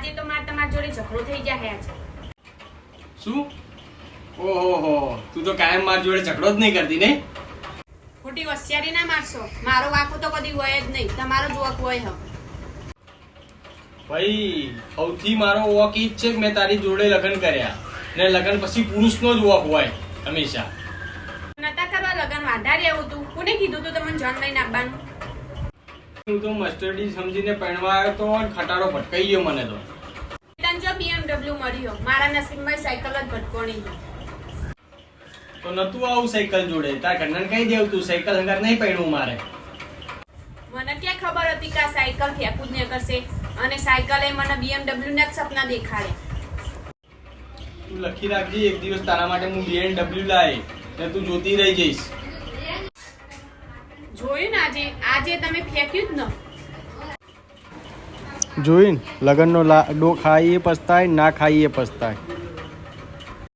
આજે તો મારે તમારી જોડે ઝઘડો થઈ જાય આજે. શું? ઓહો, તું તો કાયમ મારી જોડે ઝઘડો જ નહીં કરતી ને? ખોટી હોશિયારી ના મારશો. મારો વાંકો તો કદી હોય જ નહીં, તમારો જ વાંક હોય. ભાઈ સૌથી મારો વોક ઈ જ છે કે મેં તારી જોડે લગ્ન કર્યા ને લગ્ન પછી પુરુષનો જ વોક હોય હંમેશા. નતા કરવા લગન વાંધારે એવું તું. કોને કીધું તું તમને જોન લઈને આવવાનું? હું તો મસ્ટરડી સમજીને પરણવા આવ્યો તો અને ખટારો ભટકાઈ ગયો મને તો. તને જો BMW મળ્યો, મારા નસીબમાં સાયકલ જ ભટકોણી. તો નતું આવું સાયકલ જોડે, તાર ઘરનાને કહી દેવું તું સાયકલ હંગાત નહીં પડ્યું મારે. મને ક્યાં ખબર હતી કે આ સાયકલ ફેંકું જ નહીં કરશે અને સાયકલે મને BMW ના જ સપના દેખાડ્યા. તું લખી રાખજે, એક દિવસ તારા માટે હું BMW લાવી ને તું જોતી રહી જઈશ. જોયું ને આજે તમે ફેંક્યું જ ન. જોઈને લગનનો લાડો ખાઈએ પસ્તાય, ના ખાઈએ પસ્તાય.